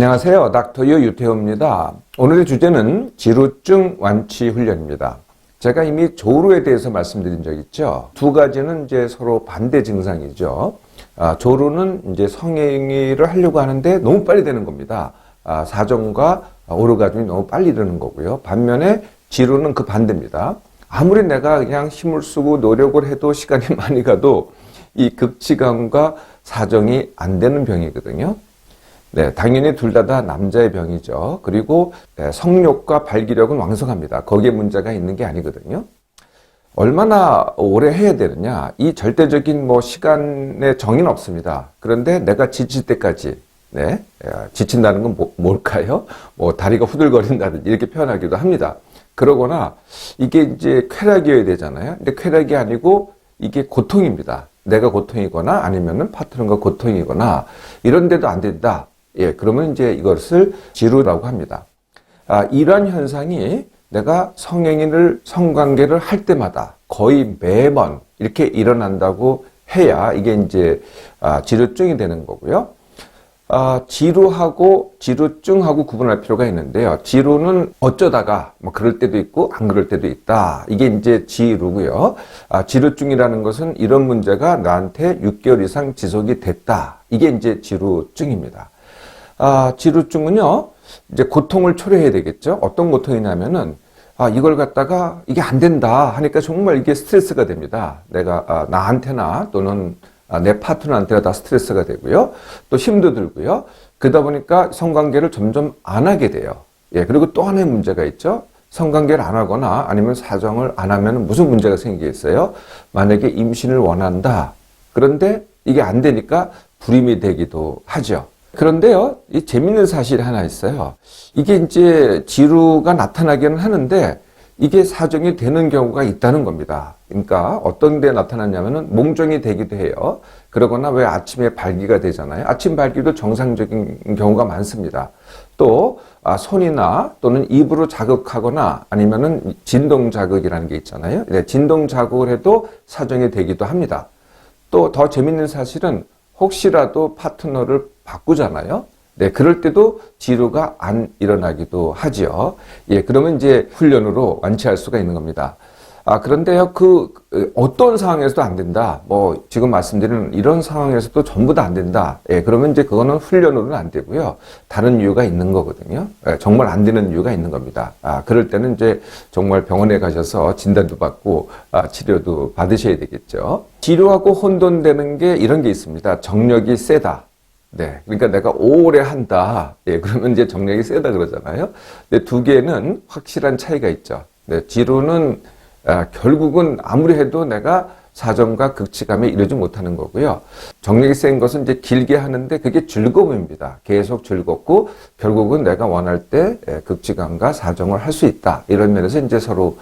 안녕하세요. 닥터유 유태호입니다. 오늘의 주제는 지루증 완치 훈련입니다. 제가 이미 조루에 대해서 말씀드린 적 있죠. 두 가지는 이제 서로 반대 증상이죠. 조루는 이제 성행위를 하려고 하는데 너무 빨리 되는 겁니다. 사정과 오르가즘이 너무 빨리 되는 거고요. 반면에 지루는 그 반대입니다. 아무리 내가 그냥 힘을 쓰고 노력을 해도 시간이 많이 가도 이 극치감과 사정이 안 되는 병이거든요. 네, 당연히 둘 다 남자의 병이죠. 그리고 성욕과 발기력은 왕성합니다. 거기에 문제가 있는 게 아니거든요. 얼마나 오래 해야 되느냐? 이 절대적인 시간의 정의는 없습니다. 그런데 내가 지칠 때까지, 지친다는 건 뭘까요? 다리가 후들거린다든지 이렇게 표현하기도 합니다. 그러거나 이게 이제 쾌락이어야 되잖아요. 근데 쾌락이 아니고 이게 고통입니다. 내가 고통이거나 아니면은 파트너가 고통이거나 이런데도 안 된다. 그러면 이제 이것을 지루라고 합니다. 이러한 현상이 내가 성관계를 할 때마다 거의 매번 이렇게 일어난다고 해야 이게 이제 지루증이 되는 거고요. 지루하고 지루증하고 구분할 필요가 있는데요. 지루는 어쩌다가 그럴 때도 있고 안 그럴 때도 있다. 이게 이제 지루고요. 지루증이라는 것은 이런 문제가 나한테 6개월 이상 지속이 됐다. 이게 이제 지루증입니다. 지루증은요, 이제 고통을 초래해야 되겠죠. 어떤 고통이냐면은, 이걸 갖다가 이게 안 된다 하니까 정말 이게 스트레스가 됩니다. 내가, 나한테나 또는 내 파트너한테가 다 스트레스가 되고요. 또 힘도 들고요. 그러다 보니까 성관계를 점점 안 하게 돼요. 그리고 또 하나의 문제가 있죠. 성관계를 안 하거나 아니면 사정을 안 하면 무슨 문제가 생기겠어요? 만약에 임신을 원한다. 그런데 이게 안 되니까 불임이 되기도 하죠. 그런데요, 이 재밌는 사실이 하나 있어요. 이게 이제 지루가 나타나기는 하는데 이게 사정이 되는 경우가 있다는 겁니다. 그러니까 어떤 데 나타나냐면은 몽정이 되기도 해요. 그러거나 왜 아침에 발기가 되잖아요. 아침 발기도 정상적인 경우가 많습니다. 또 손이나 또는 입으로 자극하거나 아니면은 진동 자극이라는 게 있잖아요. 진동 자극을 해도 사정이 되기도 합니다. 또 더 재밌는 사실은 혹시라도 파트너를 바꾸잖아요. 그럴 때도 지루가 안 일어나기도 하지요. 그러면 이제 훈련으로 완치할 수가 있는 겁니다. 그런데요, 어떤 상황에서도 안 된다. 지금 말씀드리는 이런 상황에서도 전부 다 안 된다. 그러면 이제 그거는 훈련으로는 안 되고요. 다른 이유가 있는 거거든요. 정말 안 되는 이유가 있는 겁니다. 그럴 때는 이제 정말 병원에 가셔서 진단도 받고, 치료도 받으셔야 되겠죠. 지루하고 혼돈되는 게 이런 게 있습니다. 정력이 세다. 그러니까 내가 오래 한다. 그러면 이제 정력이 세다 그러잖아요. 근데 두 개는 확실한 차이가 있죠. 지루는 결국은 아무리 해도 내가 사정과 극치감에 이르지 못하는 거고요. 정력이 센 것은 이제 길게 하는데 그게 즐거움입니다. 계속 즐겁고 결국은 내가 원할 때 극치감과 사정을 할 수 있다. 이런 면에서 이제 서로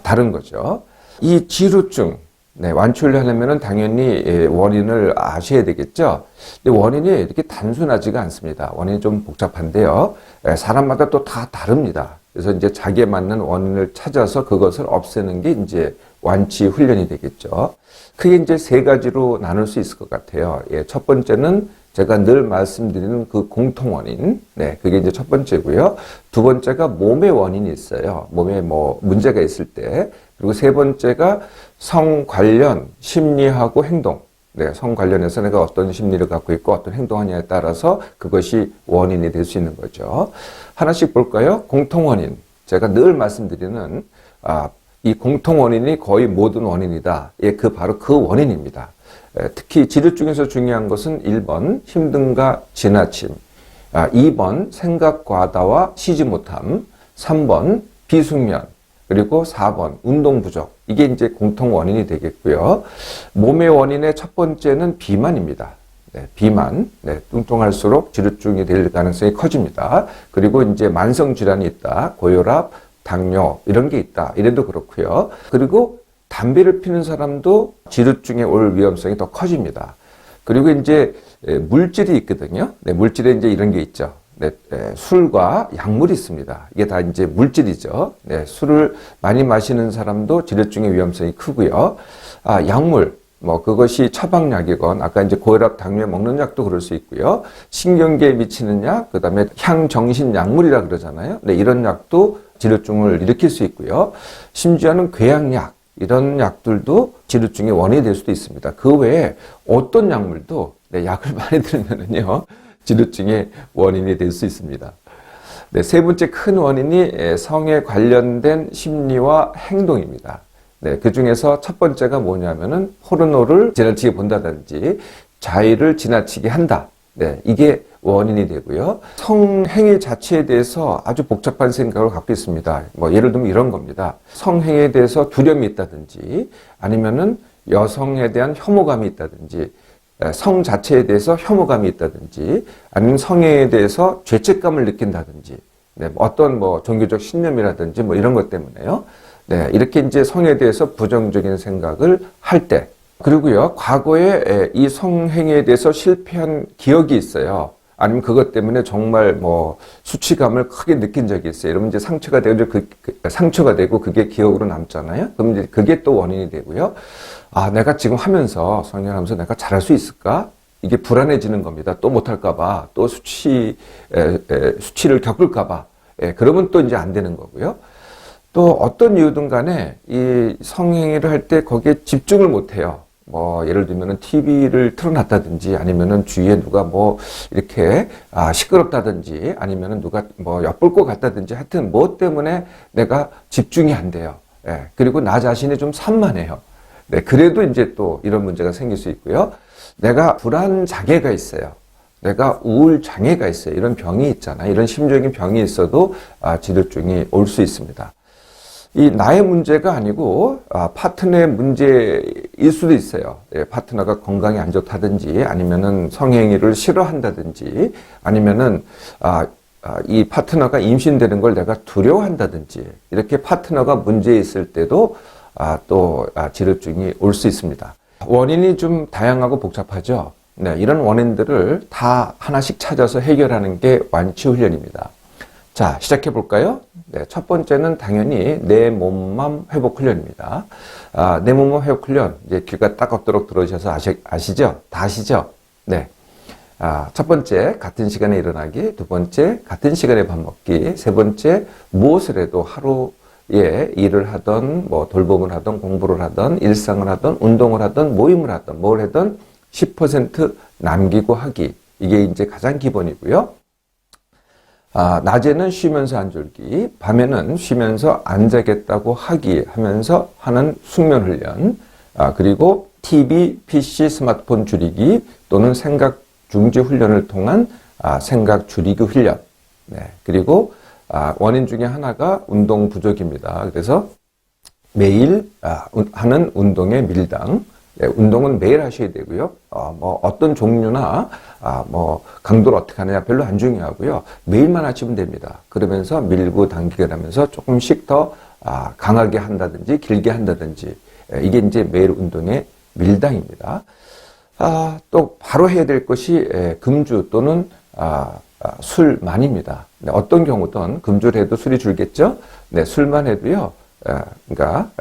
다른 거죠. 이 지루증, 완치를 하려면은 당연히 원인을 아셔야 되겠죠. 근데 원인이 이렇게 단순하지가 않습니다. 원인이 좀 복잡한데요. 사람마다 또 다 다릅니다. 그래서 이제 자기에 맞는 원인을 찾아서 그것을 없애는 게 이제 완치 훈련이 되겠죠. 크게 이제 세 가지로 나눌 수 있을 것 같아요. 첫 번째는 제가 늘 말씀드리는 그 공통 원인. 그게 이제 첫 번째고요. 두 번째가 몸의 원인이 있어요. 몸에 문제가 있을 때. 그리고 세 번째가 성 관련 심리하고 행동. 성 관련해서 내가 어떤 심리를 갖고 있고 어떤 행동하냐에 따라서 그것이 원인이 될 수 있는 거죠. 하나씩 볼까요? 공통 원인. 제가 늘 말씀드리는 이 공통 원인이 거의 모든 원인이다. 바로 그 원인입니다. 특히 지루증에서 중요한 것은 1번 힘듦과 지나침, 2번 생각 과다와 쉬지 못함, 3번 비숙면, 그리고 4번 운동 부족. 이게 이제 공통 원인이 되겠고요. 몸의 원인의 첫 번째는 비만입니다. 비만. 뚱뚱할수록 지루증이 될 가능성이 커집니다. 그리고 이제 만성 질환이 있다. 고혈압, 당뇨 이런 게 있다. 이래도 그렇고요. 그리고 담배를 피는 사람도 지루증에 올 위험성이 더 커집니다. 그리고 이제 물질이 있거든요. 물질에 이제 이런 게 있죠. 술과 약물이 있습니다. 이게 다 이제 물질이죠. 술을 많이 마시는 사람도 지루증의 위험성이 크고요. 약물, 뭐 그것이 처방약이건 아까 이제 고혈압, 당뇨에 먹는 약도 그럴 수 있고요. 신경계에 미치는 약, 그다음에 향정신 약물이라 그러잖아요. 네, 이런 약도 지루증을 일으킬 수 있고요. 심지어는 궤양약 이런 약들도 지루증의 원인이 될 수도 있습니다. 그 외에 어떤 약물도 네, 약을 많이 들면은요 지루증의 원인이 될 수 있습니다. 네, 세 번째 큰 원인이 성에 관련된 심리와 행동입니다. 네, 그 중에서 첫 번째가 뭐냐면은 포르노를 지나치게 본다든지 자의를 지나치게 한다. 네, 이게 원인이 되고요. 성행위 자체에 대해서 아주 복잡한 생각을 갖고 있습니다. 뭐 예를 들면 이런 겁니다. 성행위에 대해서 두려움이 있다든지 아니면은 여성에 대한 혐오감이 있다든지 성 자체에 대해서 혐오감이 있다든지 아니면 성에 대해서 죄책감을 느낀다든지 네, 어떤 뭐 종교적 신념이라든지 뭐 이런 것 때문에요. 네, 이렇게 이제 성에 대해서 부정적인 생각을 할 때, 그리고요, 과거에 이 성행위에 대해서 실패한 기억이 있어요. 아니면 그것 때문에 정말 뭐 수치감을 크게 느낀 적이 있어요. 여러분 이제 상처가 되고 상처가 되고 그게 기억으로 남잖아요. 그럼 이제 그게 또 원인이 되고요. 아, 내가 지금 하면서 성행하면서 내가 잘할 수 있을까? 이게 불안해지는 겁니다. 또 못할까봐, 또 수치를 겪을까봐. 그러면 또 이제 안 되는 거고요. 또 어떤 이유든 간에 이 성행위를 할 때 거기에 집중을 못 해요. 뭐 예를 들면은 TV를 틀어놨다든지 아니면은 주위에 누가 뭐 이렇게 시끄럽다든지 아니면은 누가 뭐 엿볼 것 같다든지 하여튼 뭐 때문에 내가 집중이 안 돼요. 예. 그리고 나 자신이 좀 산만해요. 네. 그래도 이제 또 이런 문제가 생길 수 있고요. 내가 불안 장애가 있어요. 내가 우울 장애가 있어요. 이런 병이 있잖아요. 이런 심리적인 병이 있어도 지루증이 올 수 있습니다. 이 나의 문제가 아니고 파트너의 문제일 수도 있어요. 예, 파트너가 건강이 안 좋다든지 아니면은 성행위를 싫어한다든지 아니면은 이 파트너가 임신되는 걸 내가 두려워한다든지 이렇게 파트너가 문제 있을 때도 또 지루증이 올 수 있습니다. 원인이 좀 다양하고 복잡하죠. 네, 이런 원인들을 다 하나씩 찾아서 해결하는 게 완치 훈련입니다. 자, 시작해 볼까요? 네, 첫 번째는 당연히 내 몸맘 회복 훈련입니다. 내 몸맘 회복 훈련, 이제 귀가 따갑도록 들어오셔서 아시죠? 다 아시죠? 네. 첫 번째, 같은 시간에 일어나기. 두 번째, 같은 시간에 밥 먹기. 세 번째, 무엇을 해도 하루에 일을 하던, 뭐 돌봄을 하던, 공부를 하던, 일상을 하던, 운동을 하던, 모임을 하던, 뭘 하던 10% 남기고 하기. 이게 이제 가장 기본이고요. 낮에는 쉬면서 안 졸기, 밤에는 쉬면서 안 자겠다고 하기 하면서 하는 숙면 훈련, 그리고 TV, PC, 스마트폰 줄이기 또는 생각 중지 훈련을 통한 생각 줄이기 훈련. 네. 그리고 원인 중에 하나가 운동 부족입니다. 그래서 매일 하는 운동의 밀당. 네, 운동은 매일 하셔야 되고요. 뭐 어떤 종류나 뭐 강도를 어떻게 하느냐 별로 안 중요하고요. 매일만 하시면 됩니다. 그러면서 밀고 당기게 하면서 조금씩 더 강하게 한다든지 길게 한다든지 이게 이제 매일 운동의 밀당입니다. 또 바로 해야 될 것이 금주 또는 술만입니다. 네, 어떤 경우든 금주를 해도 술이 줄겠죠. 네, 술만 해도요. 그러니까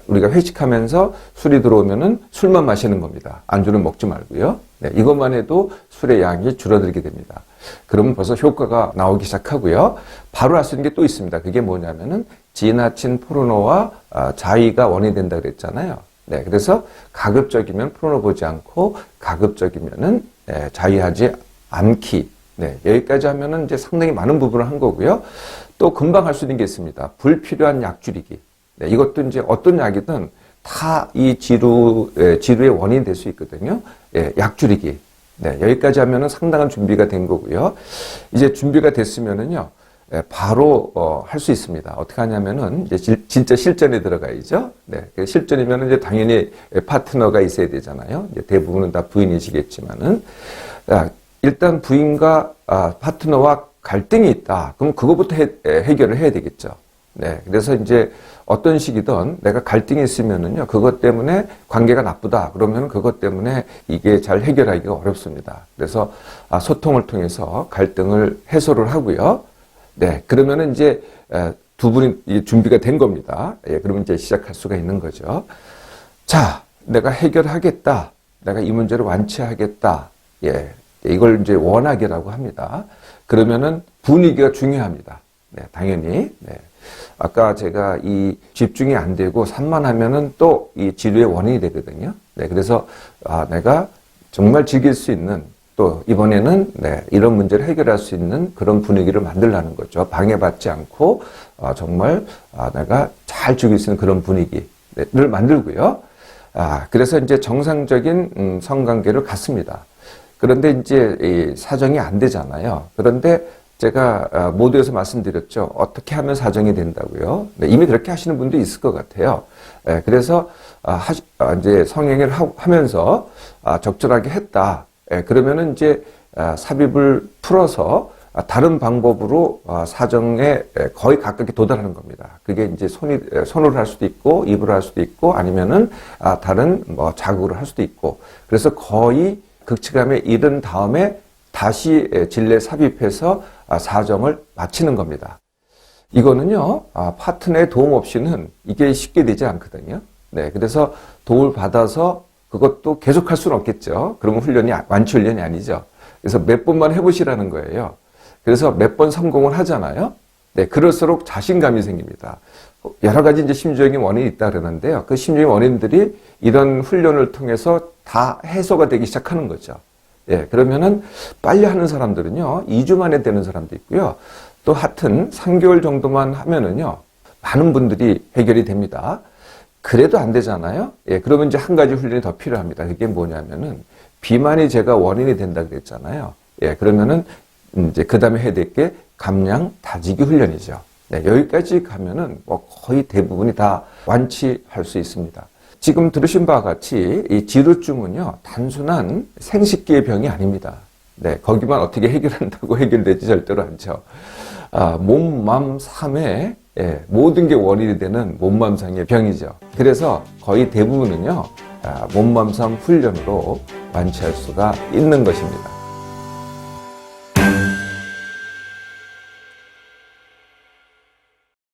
우리가 회식하면서 술이 들어오면은 술만 마시는 겁니다. 안주는 먹지 말고요. 네, 이것만 해도 술의 양이 줄어들게 됩니다. 그러면 벌써 효과가 나오기 시작하고요. 바로 할 수 있는 게 또 있습니다. 그게 뭐냐면은 지나친 포르노와 자의가 원인이 된다 그랬잖아요. 네, 그래서 가급적이면 포르노 보지 않고 가급적이면은 자의하지 않기. 네, 여기까지 하면은 이제 상당히 많은 부분을 한 거고요. 또 금방 할 수 있는 게 있습니다. 불필요한 약 줄이기. 네, 이것도 이제 어떤 약이든 다 이 지루의 원인이 될 수 있거든요. 약 줄이기. 네, 여기까지 하면은 상당한 준비가 된 거고요. 이제 준비가 됐으면은요, 바로 할 수 있습니다. 어떻게 하냐면은 이제 진짜 실전에 들어가야죠. 네, 실전이면은 이제 당연히 파트너가 있어야 되잖아요. 이제 대부분은 다 부인이시겠지만은 일단 부인과 파트너와 갈등이 있다. 그럼 그거부터 해결을 해야 되겠죠. 네. 그래서 이제 어떤 식이든 내가 갈등이 있으면은요, 그것 때문에 관계가 나쁘다. 그러면 그것 때문에 이게 잘 해결하기가 어렵습니다. 그래서 소통을 통해서 갈등을 해소를 하고요. 네. 그러면은 이제 두 분이 준비가 된 겁니다. 예. 그러면 이제 시작할 수가 있는 거죠. 자, 내가 해결하겠다. 내가 이 문제를 완치하겠다. 예. 이걸 이제 원하기라고 합니다. 그러면은 분위기가 중요합니다. 네, 당연히. 네. 아까 제가 이 집중이 안 되고 산만하면은 또 이 지루의 원인이 되거든요. 네, 그래서 내가 정말 즐길 수 있는 또 이번에는 네, 이런 문제를 해결할 수 있는 그런 분위기를 만들라는 거죠. 방해받지 않고 정말 내가 잘 즐길 수 있는 그런 분위기를 만들고요. 그래서 이제 정상적인 성관계를 갖습니다. 그런데 이제 이 사정이 안 되잖아요. 그런데 제가 모두에서 말씀드렸죠. 어떻게 하면 사정이 된다고요? 네, 이미 그렇게 하시는 분도 있을 것 같아요. 네, 그래서 이제 성행위를 하면서 적절하게 했다. 네, 그러면은 이제 삽입을 풀어서 다른 방법으로 사정에 거의 가깝게 도달하는 겁니다. 그게 이제 손으로 할 수도 있고 입으로 할 수도 있고 아니면은 다른 뭐 자극으로 할 수도 있고 그래서 거의 극치감에 이른 다음에 다시 진례 삽입해서 사정을 마치는 겁니다. 이거는요, 파트너의 도움 없이는 이게 쉽게 되지 않거든요. 네, 그래서 도움을 받아서 그것도 계속할 수는 없겠죠. 그러면 완치 훈련이 아니죠. 그래서 몇 번만 해보시라는 거예요. 그래서 몇 번 성공을 하잖아요. 네, 그럴수록 자신감이 생깁니다. 여러 가지 이제 심리적인 원인이 있다 그러는데요. 그 심리적인 원인들이 이런 훈련을 통해서 다 해소가 되기 시작하는 거죠. 예, 그러면은 빨리 하는 사람들은요, 2주 만에 되는 사람도 있고요. 또 하여튼 3개월 정도만 하면은요, 많은 분들이 해결이 됩니다. 그래도 안 되잖아요. 예, 그러면 이제 한 가지 훈련이 더 필요합니다. 그게 뭐냐면은 비만이 제가 원인이 된다 그랬잖아요. 예, 그러면은 이제 그 다음에 해야 될 게 감량 다지기 훈련이죠. 네, 여기까지 가면은 뭐 거의 대부분이 다 완치할 수 있습니다. 지금 들으신 바와 같이 이 지루증은요, 단순한 생식기의 병이 아닙니다. 네, 거기만 어떻게 해결한다고 해결되지 절대로 않죠. 몸, 맘, 삶의 모든 게 원인이 되는 몸맘상의 병이죠. 그래서 거의 대부분은요, 몸, 맘, 삶 훈련으로 완치할 수가 있는 것입니다.